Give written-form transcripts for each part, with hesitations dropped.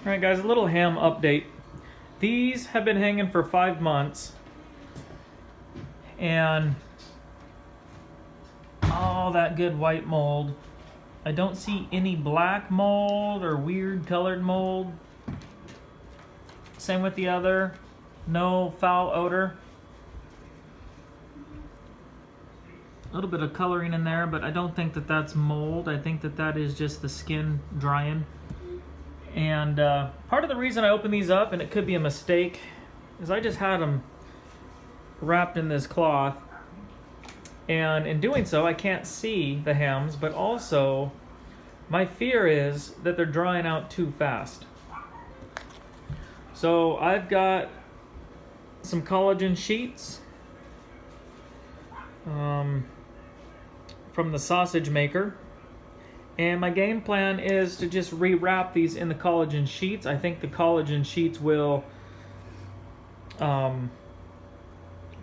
Alright guys, a little ham update. These have been hanging for 5 months. And all that good white mold. I don't see any black mold or weird colored mold. Same with the other. No foul odor. A little bit of coloring in there, but I don't think that that's mold. I think that that is just the skin drying. And part of the reason I opened these up, and it could be a mistake, is I just had them wrapped in this cloth. And in doing so, I can't see the hams, but also my fear is that they're drying out too fast. So I've got some collagen sheets from the sausage maker. And my game plan is to just rewrap these in the collagen sheets. I think the collagen sheets will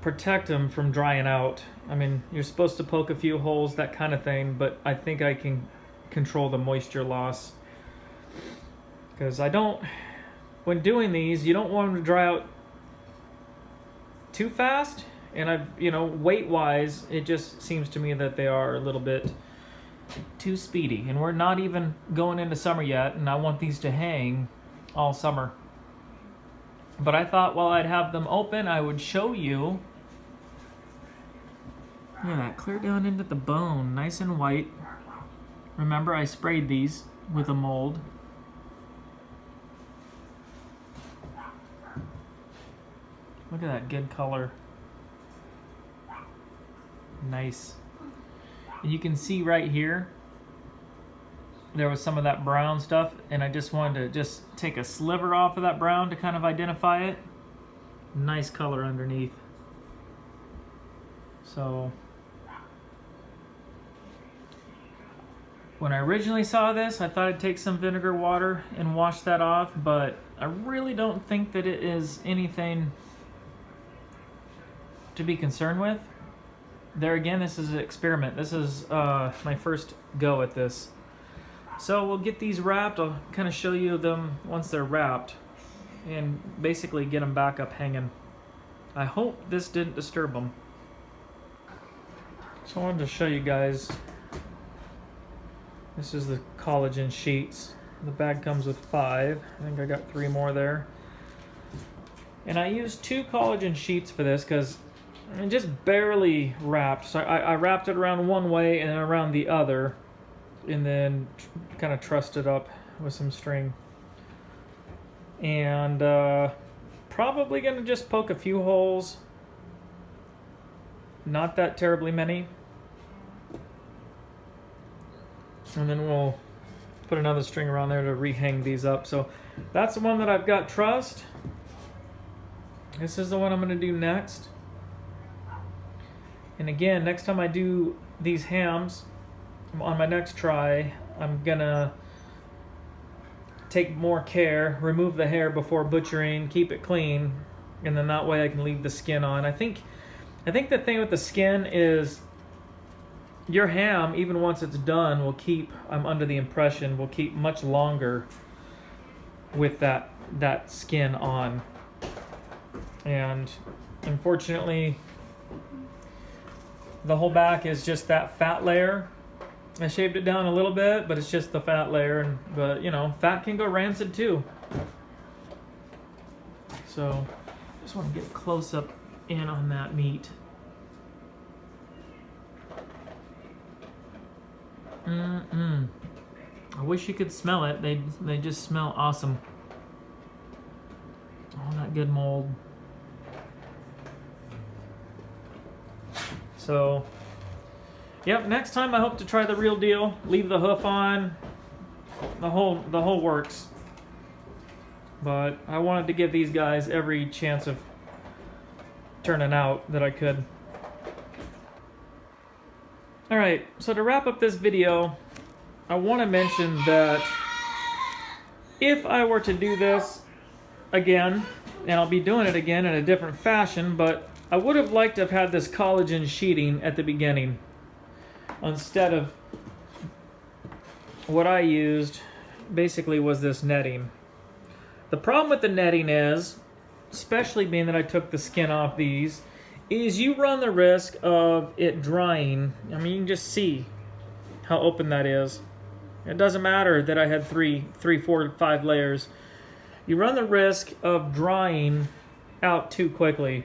protect them from drying out. I mean, you're supposed to poke a few holes, that kind of thing, but I think I can control the moisture loss. Because when doing these, you don't want them to dry out too fast. And weight-wise, it just seems to me that they are a little bit too speedy. And we're not even going into summer yet, and I want these to hang all summer. But I thought while I'd have them open, I would show you. Look at that, clear down into the bone, nice and white. Remember, I sprayed these with a mold. Look at that good color. Nice. And you can see right here, there was some of that brown stuff, and I just wanted to just take a sliver off of that brown to kind of identify it. Nice color underneath. So when I originally saw this, I thought I'd take some vinegar water and wash that off, but I really don't think that it is anything to be concerned with. There again, this is an experiment. This is my first go at this. So we'll get these wrapped. I'll kind of show you them once they're wrapped and basically get them back up hanging. I hope this didn't disturb them. So I wanted to show you guys. This is the collagen sheets. The bag comes with 5. I think I got 3 more there. And I used 2 collagen sheets for this because it just barely wrapped. So I wrapped it around one way and around the other, and then kind of trussed it up with some string. And probably gonna just poke a few holes. Not that terribly many. And then we'll put another string around there to rehang these up. So that's the one that I've got trussed. This is the one I'm gonna do next. And again, next time I do these hams, on my next try, I'm gonna take more care, remove the hair before butchering, keep it clean, and then that way I can leave the skin on. I think the thing with the skin is your ham, even once it's done, will keep, I'm under the impression, will keep much longer with that skin on. And unfortunately, the whole back is just that fat layer. I shaved it down a little bit, but it's just the fat layer. But you know, fat can go rancid too. So, just want to get close up in on that meat. I wish you could smell it. They just smell awesome. All that good mold. So, yep, next time I hope to try the real deal. Leave the hoof on. The whole works. But I wanted to give these guys every chance of turning out that I could. Alright, so to wrap up this video, I want to mention that if I were to do this again, and I'll be doing it again in a different fashion, but I would have liked to have had this collagen sheeting at the beginning instead of what I used basically was this netting. The problem with the netting is, especially being that I took the skin off these, is you run the risk of it drying. I mean, you can just see how open that is. It doesn't matter that I had three, 4, 5 layers. You run the risk of drying out too quickly.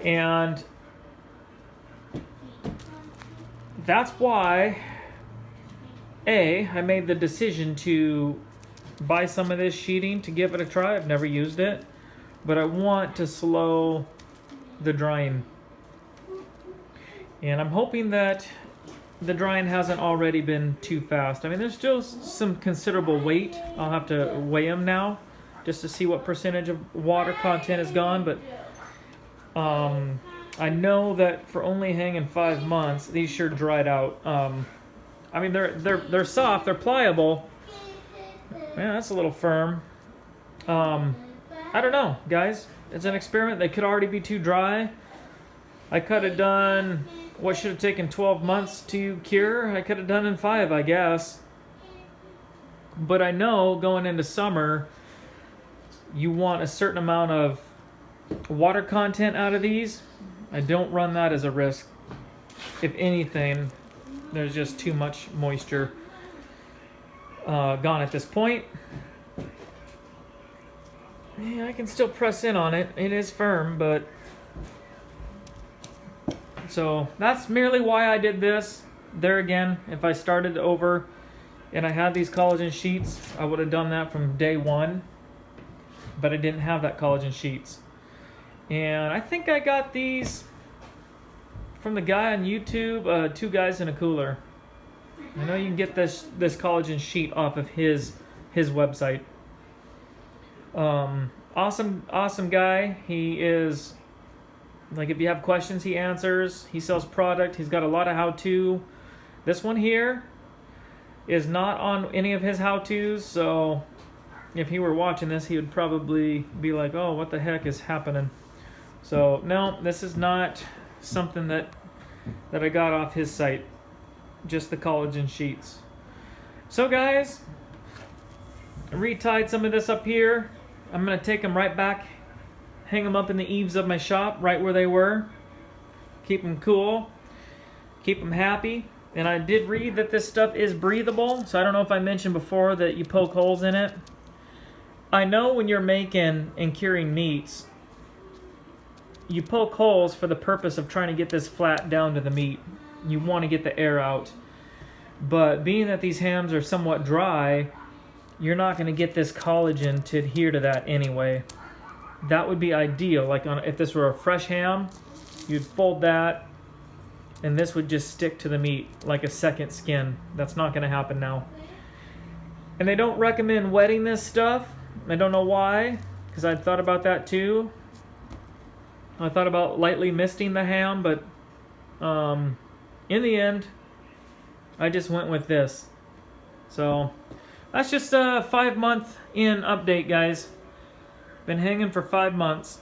And that's why, I made the decision to buy some of this sheeting to give it a try. I've never used it, but I want to slow the drying. And I'm hoping that the drying hasn't already been too fast. I mean, there's still some considerable weight. I'll have to weigh them now just to see what percentage of water content is gone, but I know that for only hanging 5 months, these sure dried out. I mean, they're soft, they're pliable. Man, that's a little firm. I don't know, guys. It's an experiment. They could already be too dry. I could have done what should have taken 12 months to cure. I could have done in 5, I guess. But I know going into summer, you want a certain amount of water content out of these. I don't run that as a risk. If anything, there's just too much moisture gone at this point. Yeah, I can still press in on it. It is firm, but... So that's merely why I did this. There again, if I started over and I had these collagen sheets, I would have done that from day one. But I didn't have that collagen sheets. And I think I got these from the guy on YouTube, 2 Guys in a Cooler. I know you can get this collagen sheet off of his website. Awesome guy. He is, like, if you have questions, he answers. He sells product. He's got a lot of how-to. This one here is not on any of his how-tos, so if he were watching this, he would probably be like, oh, what the heck is happening? So, no, this is not something that I got off his site. Just the collagen sheets. So, guys, I retied some of this up here. I'm going to take them right back, hang them up in the eaves of my shop, right where they were. Keep them cool. Keep them happy. And I did read that this stuff is breathable, so I don't know if I mentioned before that you poke holes in it. I know when you're making and curing meats, you poke holes for the purpose of trying to get this flat down to the meat. You want to get the air out. But being that these hams are somewhat dry, you're not going to get this collagen to adhere to that anyway. That would be ideal. Like if this were a fresh ham, you'd fold that, and this would just stick to the meat like a second skin. That's not going to happen now. And they don't recommend wetting this stuff. I don't know why, because I thought about that too. I thought about lightly misting the ham, but in the end, I just went with this. So that's just a 5-month in update, guys. Been hanging for 5 months.